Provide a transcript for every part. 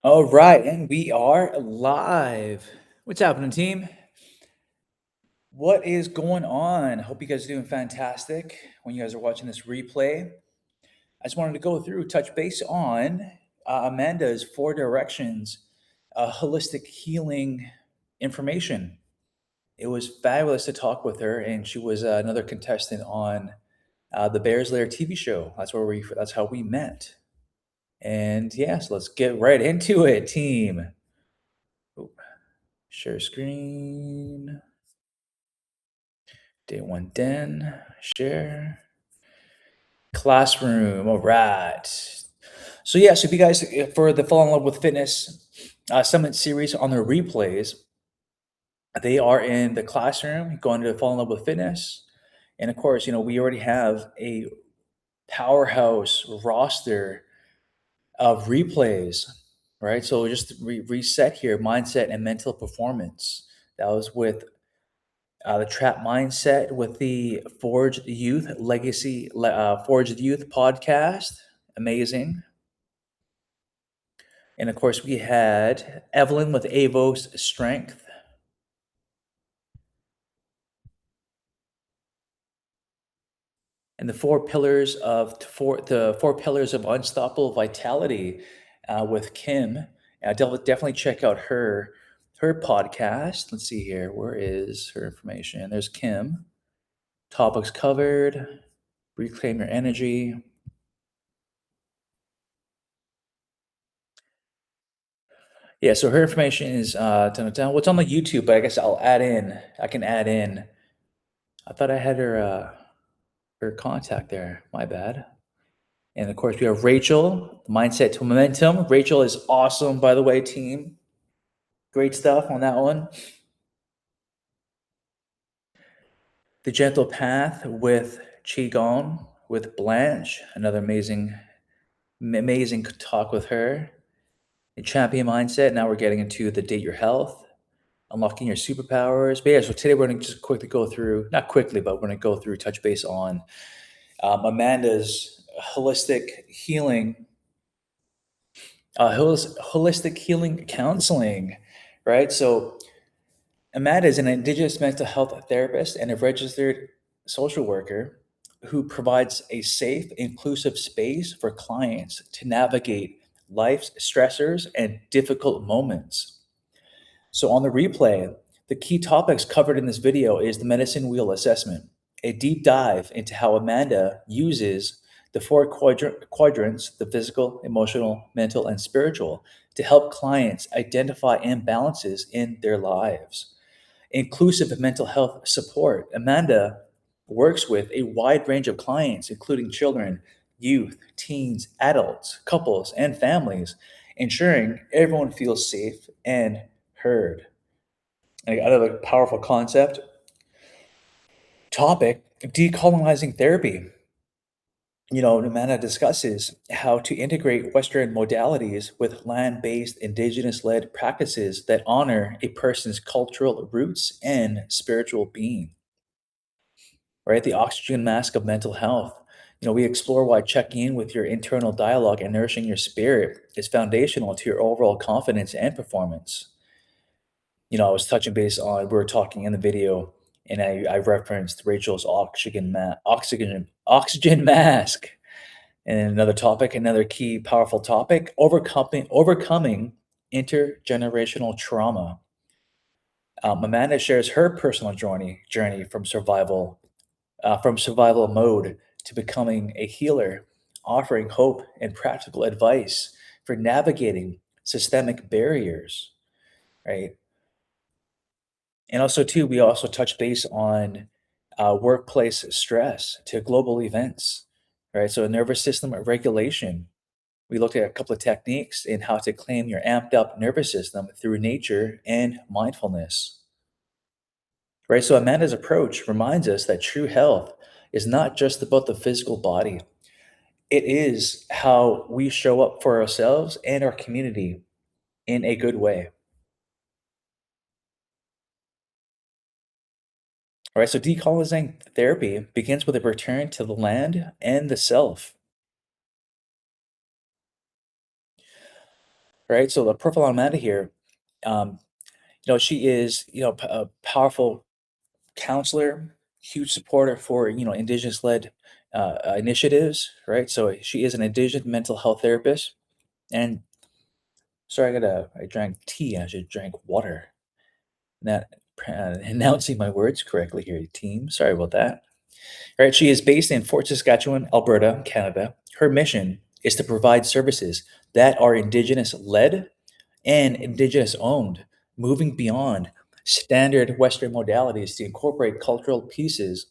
All right, and we are live. What's happening, team? What is going on? Hope you guys are doing fantastic when you guys are watching this replay. I just wanted to go through, touch base on Amanda's four directions, holistic healing information. It was fabulous to talk with her, and she was another contestant on the Bears Lair TV show. That's how we met. And yes, let's get right into it, team. Share screen. Day one done. Share. Classroom. All right. So if you guys for the Fall in Love with Fitness Summit series on their replays, they are in the classroom going to Fall in Love with Fitness, and of course, we already have a powerhouse roster of replays, right? So just reset here: mindset and mental performance. That was with the trap mindset with the Forged Youth podcast. Amazing. And of course, we had Evelyn with Avos Strength. And the four pillars of unstoppable vitality with Kim. Definitely check out her podcast. Let's see here. Where is her information? There's Kim. Topics covered. Reclaim your energy. Yeah, so her information is what's on the YouTube, but I guess I can add in. I thought I had her contact there. My bad. And of course we have Rachel, Mindset to Momentum. Rachel is awesome, by the way, team. Great stuff on that one. The Gentle Path with Qigong with Blanche. Another amazing talk with her. The Champion Mindset. Now we're getting into the Date Your Health, unlocking your superpowers. But yeah, so today we're going to just quickly go through, not quickly, but we're going to go through, touch base on Amanda's holistic healing counseling, right? So Amanda is an indigenous mental health therapist and a registered social worker who provides a safe, inclusive space for clients to navigate life's stressors and difficult moments. So on the replay, the key topics covered in this video is the medicine wheel assessment, a deep dive into how Amanda uses the four quadrants, the physical, emotional, mental, and spiritual, to help clients identify imbalances in their lives. Inclusive mental health support. Amanda works with a wide range of clients, including children, youth, teens, adults, couples, and families, ensuring everyone feels safe and heard. Another powerful concept topic: decolonizing therapy. Amanda discusses how to integrate Western modalities with land based, indigenous led practices that honor a person's cultural roots and spiritual being, right? The oxygen mask of mental health. We explore why checking in with your internal dialogue and nourishing your spirit is foundational to your overall confidence and performance. I was touching base on, we were talking in the video, and I referenced Rachel's oxygen mask. And another key powerful topic: overcoming intergenerational trauma. Amanda shares her personal journey from survival mode to becoming a healer, offering hope and practical advice for navigating systemic barriers, right? And also, too, we also touch base on workplace stress to global events, right? So, nervous system regulation. We looked at a couple of techniques in how to claim your amped up nervous system through nature and mindfulness, right? So, Amanda's approach reminds us that true health is not just about the physical body, it is how we show up for ourselves and our community in a good way. All right, so decolonizing therapy begins with a return to the land and the self. right? So the profile on Amanda here, um, she is, a powerful counselor, huge supporter for, indigenous-led initiatives, right? So she is an indigenous mental health therapist. And sorry, I drank tea. I should drink water. Not announcing my words correctly here, team. Sorry about that. Right, she is based in Fort Saskatchewan, Alberta, Canada. Her mission is to provide services that are Indigenous-led and Indigenous-owned, moving beyond standard Western modalities to incorporate cultural pieces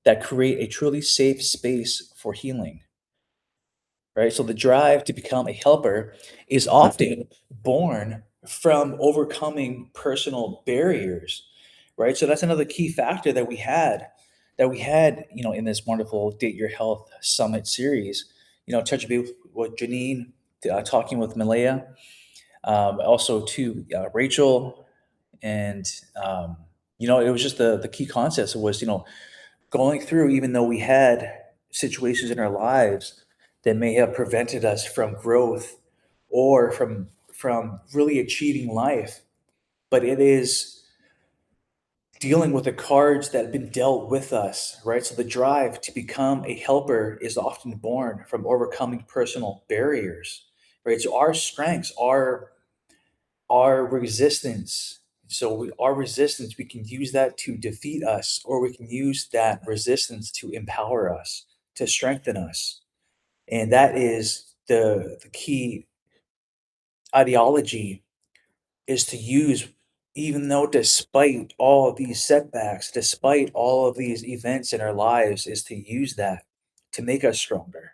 that create a truly safe space for healing. Right? So the drive to become a helper is often born from overcoming personal barriers, right? So that's another key factor that we had, in this wonderful Date Your Health Summit series. Touching base with Janine, talking with Malaya, also to Rachel, and it was just the key concept was going through, even though we had situations in our lives that may have prevented us from growth or from really achieving life, but it is dealing with the cards that have been dealt with us, right? So the drive to become a helper is often born from overcoming personal barriers, right? So our strengths are our resistance. So our resistance, we can use that to defeat us, or we can use that resistance to empower us, to strengthen us. And that is the key ideology, is to use, even though despite all of these setbacks, despite all of these events in our lives, is to use that to make us stronger.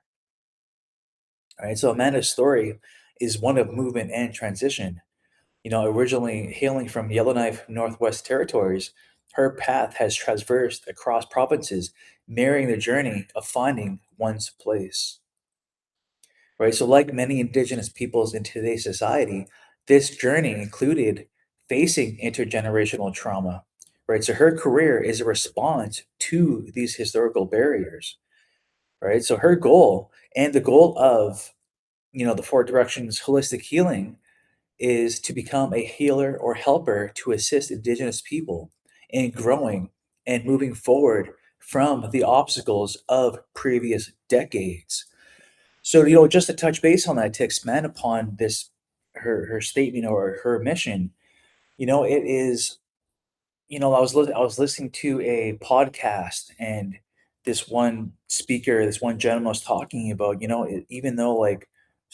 All right. So Amanda's story is one of movement and transition. Originally hailing from Yellowknife, Northwest Territories, her path has traversed across provinces, marrying the journey of finding one's place. Right? So, like many Indigenous peoples in today's society, this journey included facing intergenerational trauma. Right? So, her career is a response to these historical barriers. Right? So, her goal and the goal of, the Four Directions Holistic Healing is to become a healer or helper to assist Indigenous people in growing and moving forward from the obstacles of previous decades. So, just to touch base on that, to expand upon this, her statement or her mission, it is, I was listening to a podcast, and this one speaker, this one gentleman was talking about, even though, like,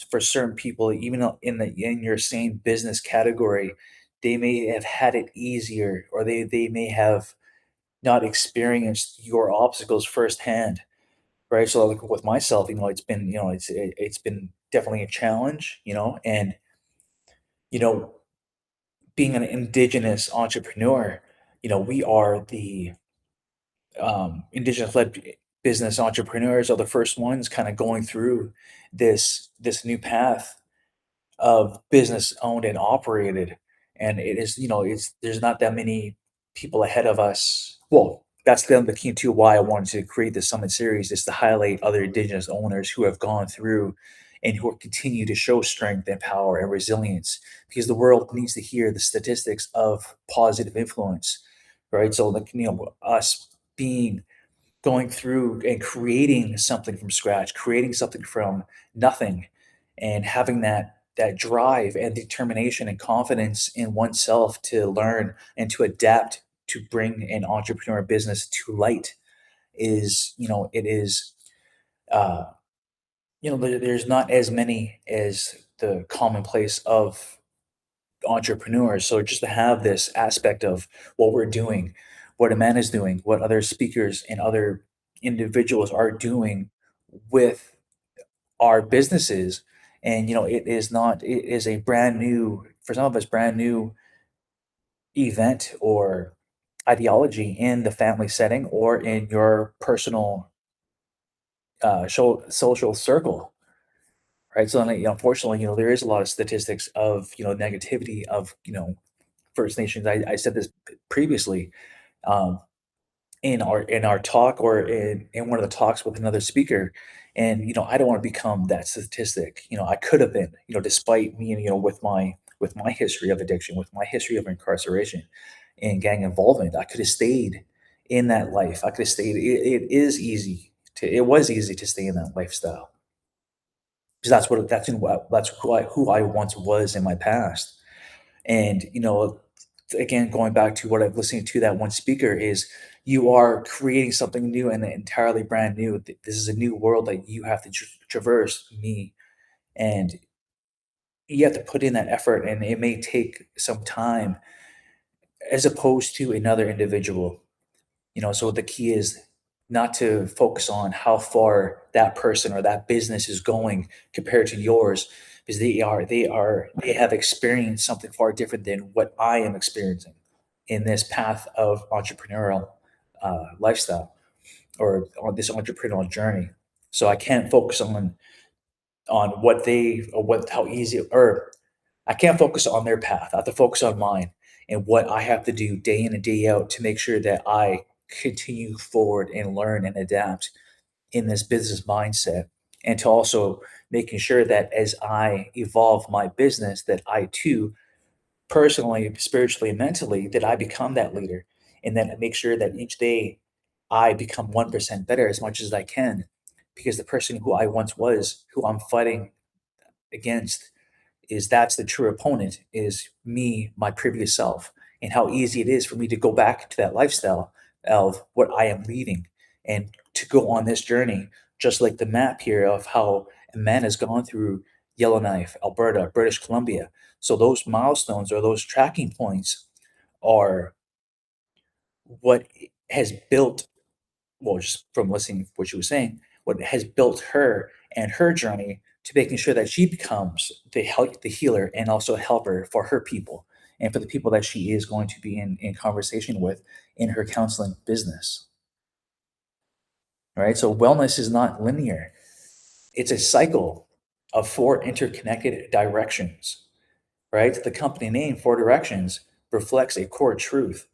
for certain people, even though in your same business category, they may have had it easier, or they may have not experienced your obstacles firsthand, right? So, like with myself, it's been definitely a challenge, and you know, being an indigenous entrepreneur, we are the indigenous-led business entrepreneurs are the first ones kind of going through this new path of business owned and operated. And it is, it's there's not that many people ahead of us. Well, that's the key to why I wanted to create this summit series, is to highlight other indigenous owners who have gone through and who continue to show strength and power and resilience, because the world needs to hear the statistics of positive influence, right? So, like, us being going through and creating something from scratch, creating something from nothing, and having that drive and determination and confidence in oneself to learn and to adapt to bring an entrepreneur business to light is, it is, uh, there's not as many as the commonplace of entrepreneurs. So just to have this aspect of what we're doing, what Amanda's doing, what other speakers and other individuals are doing with our businesses, and it is a brand new, for some of us, brand new event or ideology in the family setting or in your personal social circle, right? So, unfortunately, there is a lot of statistics of negativity of First Nations. I said this previously, um, in our talk, or in one of the talks with another speaker. And, I don't want to become that statistic. I could have been, despite me, with my history of addiction, with my history of incarceration and gang involvement, I could have stayed in that life. I could have stayed. It was easy to stay in that lifestyle because that's who I once was in my past. And, again, going back to what I've listened to that one speaker is you are creating something new and entirely brand new. This is a new world that you have to traverse me, and you have to put in that effort, and it may take some time as opposed to another individual. So the key is not to focus on how far that person or that business is going compared to yours, because they have experienced something far different than what I am experiencing in this path of entrepreneurial lifestyle, or on this entrepreneurial journey. So I can't focus on what they or what how easy, or I can't focus on their path. I have to focus on mine and what I have to do day in and day out to make sure that I continue forward and learn and adapt in this business mindset. And to also making sure that as I evolve my business, that I too, personally, spiritually, and mentally, that I become that leader. And then I make sure that each day I become 1% better as much as I can. Because the person who I once was, who I'm fighting against, that's the true opponent, is me, my previous self, and how easy it is for me to go back to that lifestyle of what I am leaving and to go on this journey, just like the map here of how a man has gone through Yellowknife, Alberta, British Columbia. So those milestones or those tracking points are what has built, well, just from listening to what she was saying, what has built her and her journey to making sure that she becomes the healer and also a helper for her people and for the people that she is going to be in conversation with in her counseling business. Right. So wellness is not linear. It's a cycle of four interconnected directions. Right. The company name, Four Directions, reflects a core truth.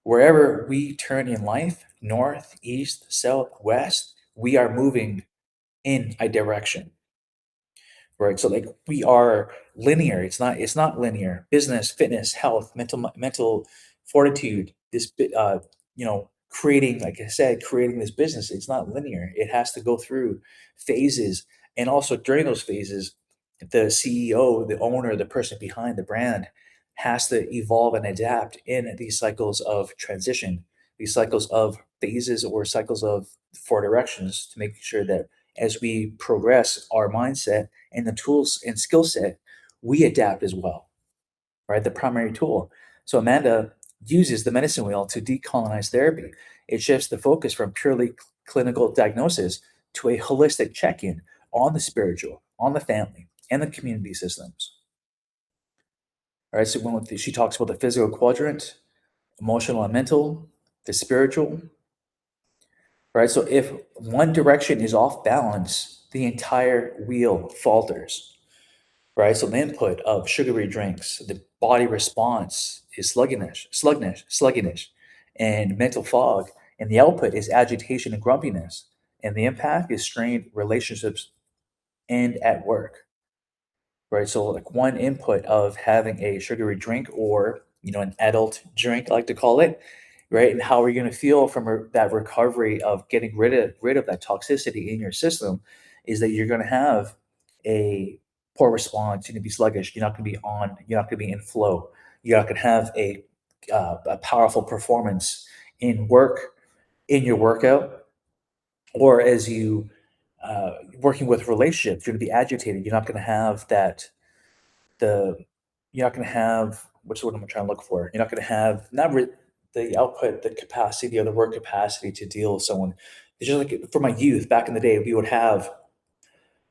Wherever we turn in life, north, east, south, west, we are moving in a direction, right? So like we are linear. It's not linear. Business, fitness, health, mental fortitude. Creating, like I said, creating this business. It's not linear. It has to go through phases, and also during those phases, the CEO, the owner, the person behind the brand has to evolve and adapt in these cycles of transition, these cycles of phases or cycles of four directions, to make sure that as we progress our mindset and the tools and skill set, we adapt as well, right? The primary tool. So Amanda uses the medicine wheel to decolonize therapy. It shifts the focus from purely clinical diagnosis to a holistic check-in on the spiritual, on the family, and the community systems. All right. So she talks about the physical quadrant, emotional and mental, the spiritual, right? So if one direction is off balance, the entire wheel falters, right? So the input of sugary drinks, the body response is sluggish, and mental fog, and the output is agitation and grumpiness, and the impact is strained relationships and at work, right? So like one input of having a sugary drink, or an adult drink, I like to call it, right? And how are you going to feel from that recovery of getting rid of that toxicity in your system, is that you're going to have a poor response. You're going to be sluggish. You're not going to be on. You're not going to be in flow. You're not going to have a powerful performance in work, in your workout, or as you working with relationships. You're going to be agitated. You're not going to have the you're not going to have, what's the word I'm trying to look for? You're not going to have not re- the output, the capacity, or the work capacity to deal with someone. It's just like for my youth back in the day, we would have,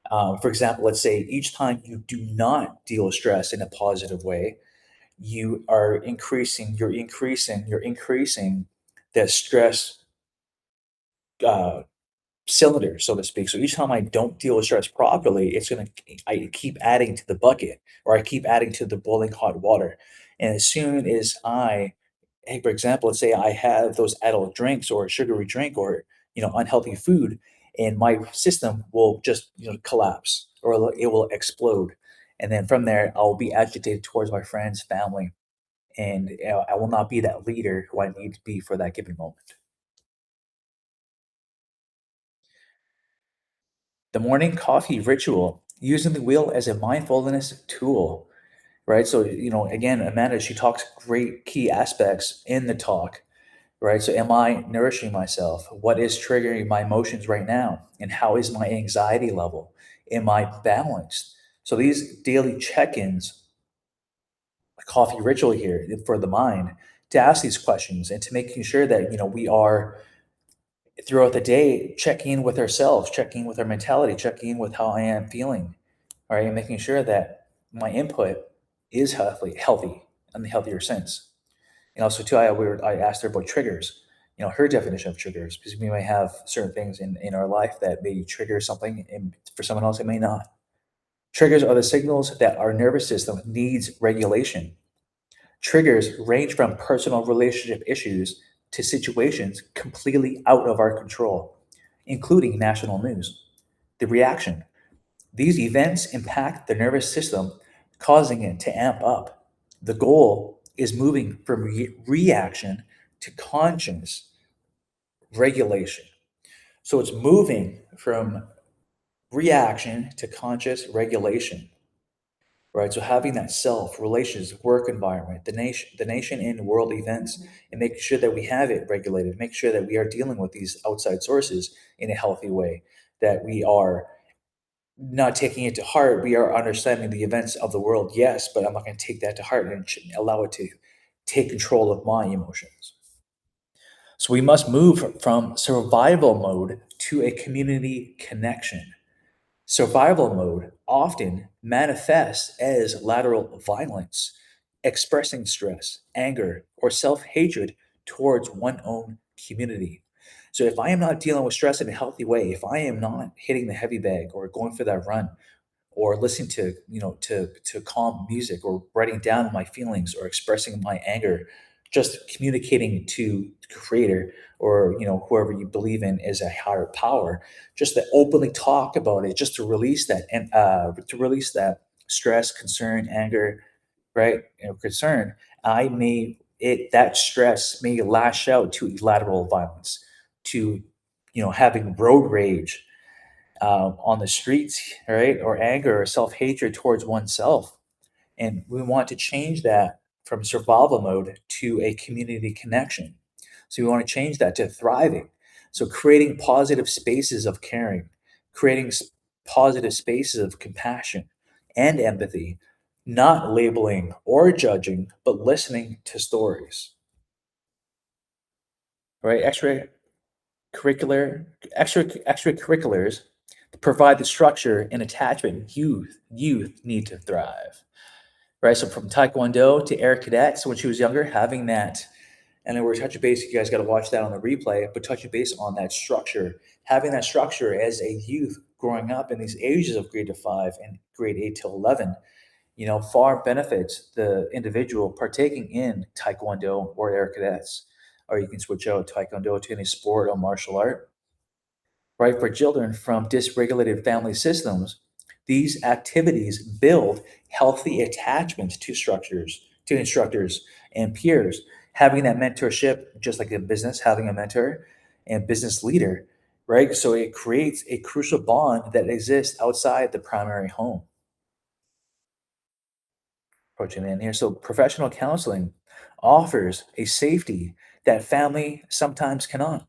for example, let's say each time you do not deal with stress in a positive way, you're increasing the stress uh, cylinder, so to speak. So each time I don't deal with stress properly, I keep adding to the bucket, or I keep adding to the boiling hot water. And as soon as hey, for example, let's say I have those adult drinks or a sugary drink, or unhealthy food, and my system will just collapse, or it will explode. And then from there, I'll be agitated towards my friends, family, and I will not be that leader who I need to be for that given moment. The morning coffee ritual, using the wheel as a mindfulness tool, right? So, again, Amanda, she talks great key aspects in the talk, right? So, am I nourishing myself? What is triggering my emotions right now? And how is my anxiety level? Am I balanced? So, these daily check ins, a coffee ritual here for the mind, to ask these questions and to making sure that, we are throughout the day checking in with ourselves, checking in with our mentality, checking in with how I am feeling, all right? And making sure that my input is healthy in the healthier sense. And also too, I asked her about triggers, her definition of triggers, because we may have certain things in our life that may trigger something, and for someone else it may not. Triggers are the signals that our nervous system needs regulation. Triggers range from personal relationship issues to situations completely out of our control, including national news. The reaction: these events impact the nervous system, causing it to amp up. The goal is moving from reaction to conscious regulation. So it's moving from reaction to conscious regulation, right? So having that self, relations, work environment, the nation and world events, and making sure that we have it regulated, make sure that we are dealing with these outside sources in a healthy way, that we are not taking it to heart. We are understanding the events of the world, yes, but I'm not going to take that to heart and allow it to take control of my emotions. So we must move from survival mode to a community connection. Survival mode often manifests as lateral violence, expressing stress, anger, or self hatred towards one's own community. So, if I am not dealing with stress in a healthy way, if I am not hitting the heavy bag or going for that run, or listening to calm music, or writing down my feelings, or expressing my anger, just communicating to the creator, or whoever you believe in as a higher power, just to openly talk about it, just to release that, and to release that stress, concern, anger, right? Concern. I may it That stress may lash out to lateral violence, to having road rage on the streets, right? Or anger or self hatred towards oneself. And we want to change that from survival mode to a community connection. So we want to change that to thriving. So creating positive spaces of caring, creating positive spaces of compassion and empathy, not labeling or judging, but listening to stories, right? Extracurriculars provide the structure and attachment youth need to thrive, right? So from taekwondo to air cadets when she was younger, having that, and then we're touching base. You guys got to watch that on the replay, but touching base on that structure, having that structure as a youth growing up in these ages of grade to 5 and grade 8 to 11, far benefits the individual partaking in taekwondo or air cadets, or you can switch out taekwondo to any sport or martial art, right? For children from dysregulated family systems, these activities build healthy attachments to instructors and peers. Having that mentorship, just like in business, having a mentor and business leader, right? So it creates a crucial bond that exists outside the primary home. Approaching the end here. So professional counseling offers a safety that family sometimes cannot.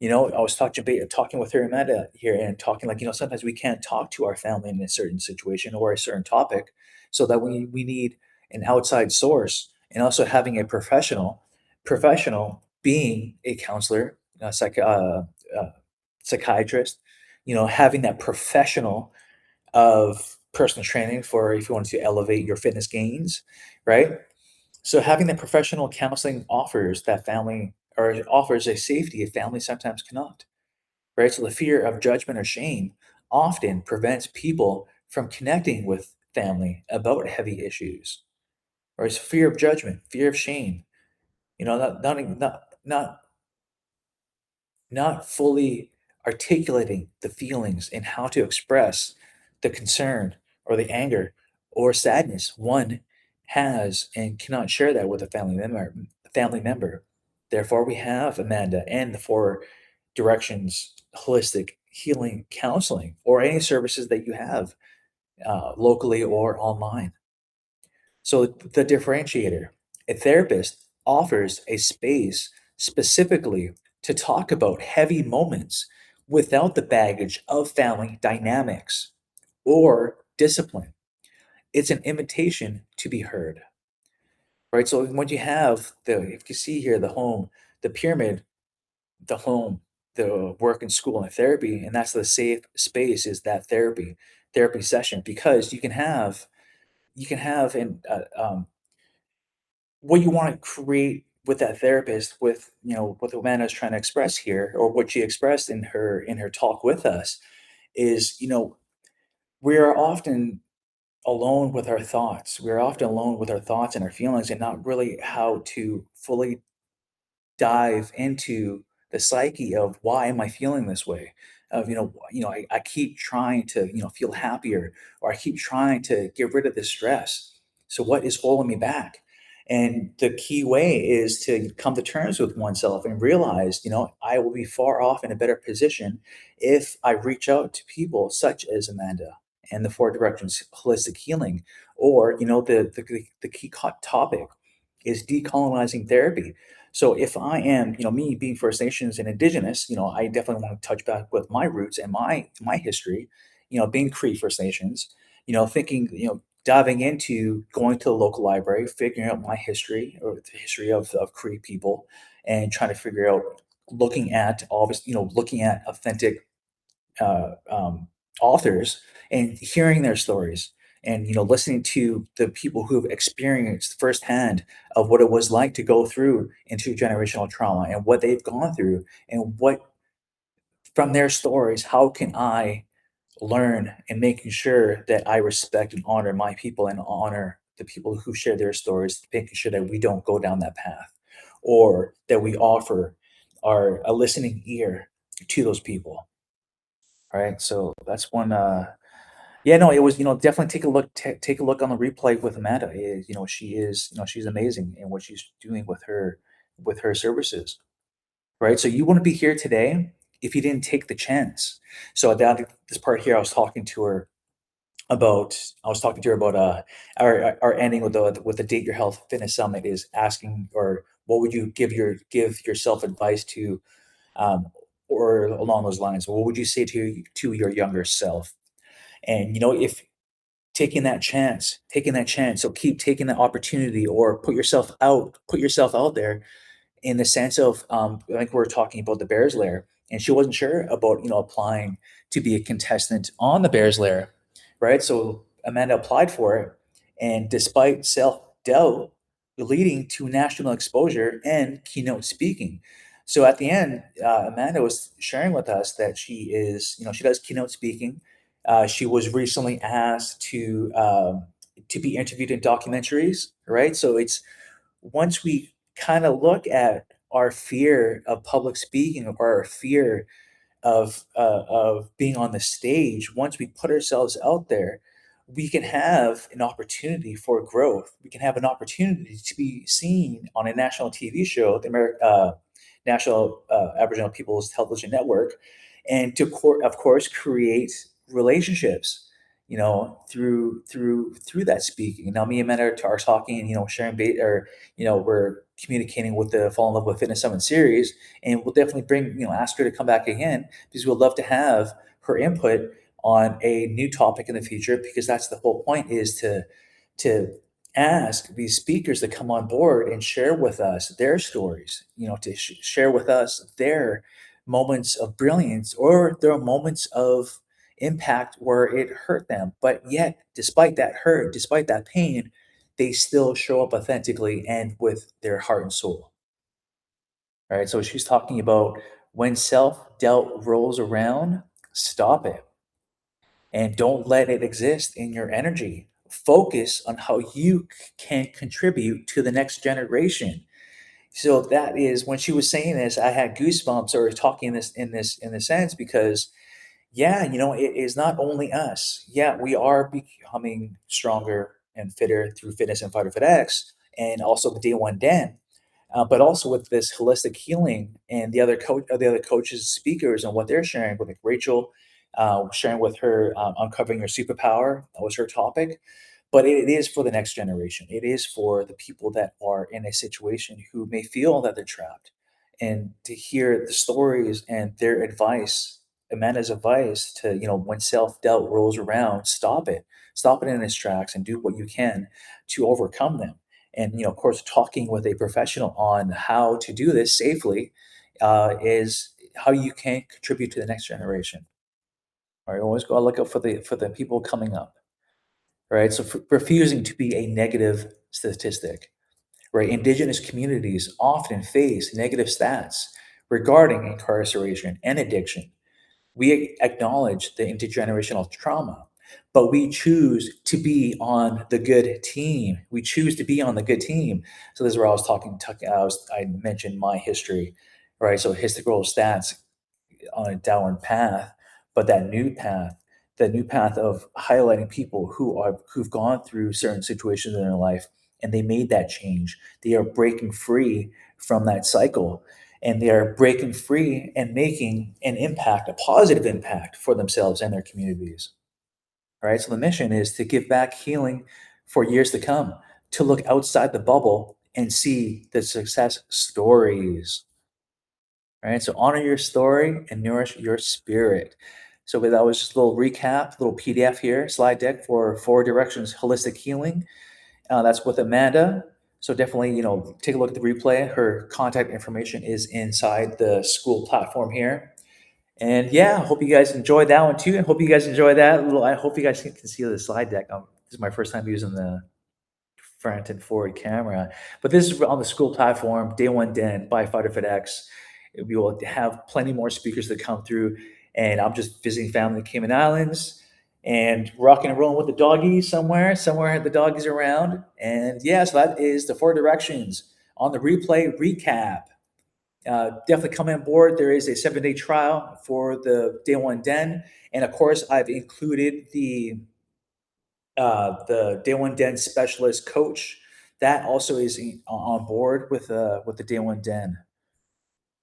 I was talking with her, Amanda, here, and talking like, sometimes we can't talk to our family in a certain situation or a certain topic, so that we need an outside source, and also having a professional being a counselor, uh, psychiatrist, having that professional of personal training for if you want to elevate your fitness gains, right? So having that professional counseling offers a safety a family sometimes cannot, right? So the fear of judgment or shame often prevents people from connecting with family about heavy issues, or it's fear of judgment, fear of shame, not fully articulating the feelings and how to express the concern or the anger or sadness one has and cannot share that with a family member. Therefore, we have Amanda and the four directions holistic healing counseling or any services that you have locally or online. So, the differentiator, a therapist offers a space specifically to talk about heavy moments without the baggage of family dynamics or discipline. It's an invitation to be heard, right? So, when you have if you see here, the home, the pyramid, the home, the work and school and therapy, and that's the safe space is that therapy session because you can have what you want to create with that therapist with what Amanda is trying to express here or what she expressed in her talk with us is we are often alone with our thoughts. We're often alone with our thoughts and our feelings and not really how to fully dive into the psyche of why am I feeling this way? Of I keep trying to feel happier, or I keep trying to get rid of the stress. So what is holding me back? And the key way is to come to terms with oneself and realize, I will be far off in a better position if I reach out to people such as Amanda and the Four Directions Holistic Healing, or the key topic is decolonizing therapy. So if I am, me being First Nations and Indigenous, I definitely want to touch back with my roots and my history, being Cree First Nations, thinking, diving into going to the local library, figuring out my history or the history of Cree people, and trying to figure out, looking at authentic authors and hearing their stories and listening to the people who've experienced firsthand of what it was like to go through intergenerational trauma and what they've gone through and what from their stories how can I learn and making sure that I respect and honor my people and honor the people who share their stories, making sure that we don't go down that path or that we offer a listening ear to those people. Right, so that's one. Yeah, no, it was definitely take a look on the replay with Amanda. She's amazing in what she's doing with her services. Right, so you wouldn't be here today if you didn't take the chance. So that this part here, I was talking to her about our ending with the Date Your Health Fitness Summit is asking or what would you give yourself advice to um, or along those lines. What would you say to your younger self? And if taking that chance, so keep taking that opportunity or put yourself out there in the sense of, I think we are talking about the Bears Lair, and she wasn't sure about applying to be a contestant on the Bears Lair, right? So Amanda applied for it, and despite self doubt, leading to national exposure and keynote speaking. So at the end, Amanda was sharing with us that she does keynote speaking. She was recently asked to be interviewed in documentaries, right? So it's once we kind of look at our fear of public speaking or our fear of being on the stage, once we put ourselves out there, we can have an opportunity for growth. We can have an opportunity to be seen on a national TV show, the National Aboriginal Peoples Television Network, and of course, create relationships. Through that speaking. Now, me and Amanda are talking, and sharing or we're communicating with the Fall in Love with Fitness Summit series, and we'll definitely ask her to come back again because we'd love to have her input on a new topic in the future because that's the whole point is to ask these speakers to come on board and share with us their stories, to share with us their moments of brilliance or their moments of impact where it hurt them. But yet, despite that hurt, despite that pain, they still show up authentically and with their heart and soul. Right. So she's talking about when self doubt rolls around, stop it and don't let it exist in your energy. Focus on how you can contribute to the next generation. So that is when she was saying this, I had goosebumps or talking this sense because yeah, it is not only us. Yeah, we are becoming stronger and fitter through fitness and Fighter Fit X, and also the Day One Den. But also with this holistic healing and the other coaches, speakers, and what they're sharing with like Rachel, sharing with her uncovering her superpower. That was her topic. But it is for the next generation. It is for the people that are in a situation who may feel that they're trapped, and to hear the stories and their advice, Amanda's advice to when self doubt rolls around, stop it in its tracks, and do what you can to overcome them. And of course, talking with a professional on how to do this safely is how you can contribute to the next generation. All right, always got to look out for the people coming up. Right, so refusing to be a negative statistic. Right, indigenous communities often face negative stats regarding incarceration and addiction. We acknowledge the intergenerational trauma, but we choose to be on the good team. We choose to be on the good team. So this is where I was I mentioned my history, right? So historical stats on a downward path, but that new path of highlighting people who've gone through certain situations in their life and they made that change. They are breaking free from that cycle, and they are breaking free and making an impact, a positive impact for themselves and their communities. All right. So the mission is to give back healing for years to come, to look outside the bubble and see the success stories. Right? So honor your story and nourish your spirit. So that was just a little recap, little PDF here, slide deck for Four Directions Holistic Healing. That's with Amanda. So definitely, take a look at the replay. Her contact information is inside the school platform here. And yeah, I hope you guys enjoyed that one too. I hope you guys enjoy that little. I hope you guys can see the slide deck. This is my first time using the front and forward camera. But this is on the school platform, Day One Den by Fighter Fit X. We will have plenty more speakers that come through. And I'm just visiting family in the Cayman Islands and rocking and rolling with the doggies somewhere the doggies around. And yeah, so that is the Four Directions on the replay recap. Definitely come on board. There is a 7-day trial for the Day One Den. And of course, I've included the Day One Den specialist coach. That also is on board with the Day One Den.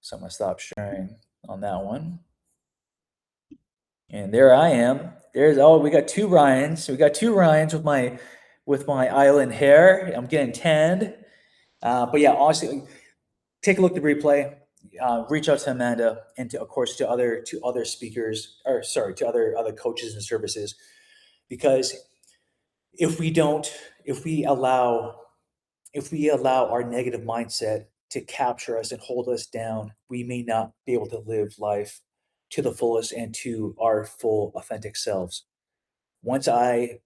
So I'm gonna stop sharing on that one. And there I am. We got two Ryans. We got two Ryans with my island hair. I'm getting tanned. But yeah, honestly, take a look at the replay. Reach out to Amanda and of course to other speakers, or sorry, to other coaches and services, because if we don't, if we allow our negative mindset to capture us and hold us down, we may not be able to live life to the fullest and to our full authentic selves. Once I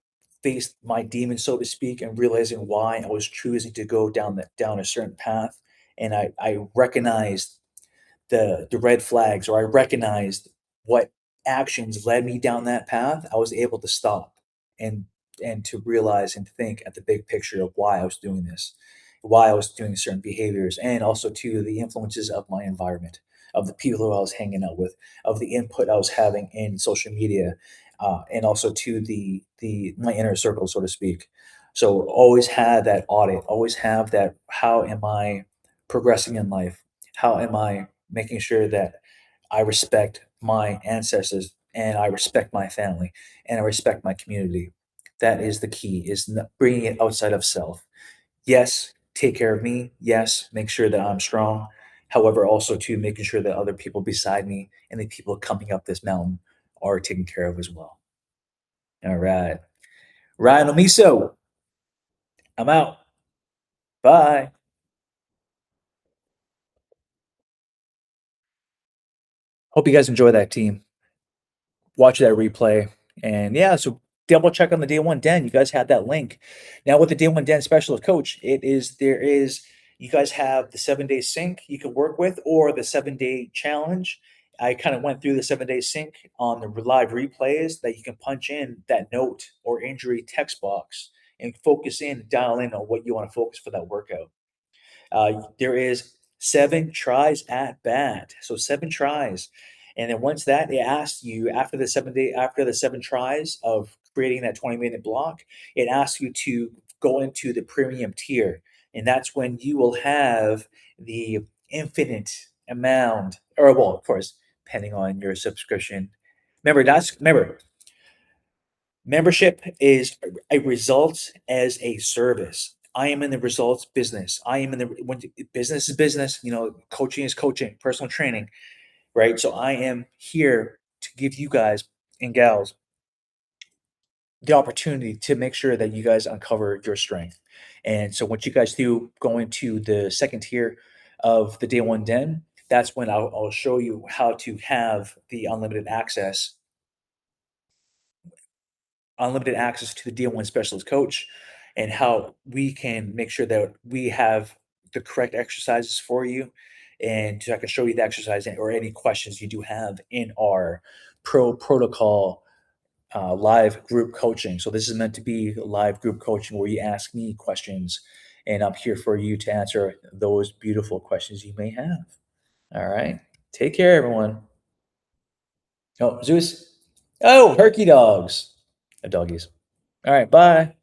faced my demon, so to speak, and realizing why I was choosing to go down a certain path, and I recognized the red flags, or I recognized what actions led me down that path, I was able to stop and to realize and think at the big picture of why I was doing this, why I was doing certain behaviors, and also to the influences of my environment, of the people who I was hanging out with, of the input I was having in social media, and also to the my inner circle, so to speak. So always have that audit, always have that. How am I progressing in life? How am I making sure that I respect my ancestors and I respect my family and I respect my community? That is the key, is bringing it outside of self. Yes, take care of me. Yes, make sure that I'm strong. However, also to making sure that other people beside me and the people coming up this mountain are taken care of as well. All right. Ryan Omeasoo, I'm out. Bye. Hope you guys enjoy that, team. Watch that replay. And yeah, so double check on the day one den. You guys had that link. Now with the day one den specialist coach, you guys have the 7-day sync you can work with, or the 7-day challenge. I kind of went through the 7-day sync on the live replays that you can punch in that note or injury text box and focus in, dial in on what you want to focus for that workout. There is 7 tries at bat, so 7 tries, and then once that, it asks you after the 7 tries of creating that 20-minute block, it asks you to go into the premium tier, and that's when you will have the infinite amount, or well, of course, depending on your subscription. Remember, membership is a results as a service. I am in the results business. I am in the when business is business, coaching is coaching, personal training, right? So I am here to give you guys and gals the opportunity to make sure that you guys uncover your strength. And so once you guys do go into the second tier of the day one den, that's when I'll show you how to have the unlimited access to the D1 specialist coach and how we can make sure that we have the correct exercises for you. And so I can show you the exercise or any questions you do have in our pro protocol live group coaching. So this is meant to be live group coaching where you ask me questions and I'm here for you to answer those beautiful questions you may have. All right. Take care, everyone. Oh, Zeus. Oh, herky dogs. Doggies. All right. Bye.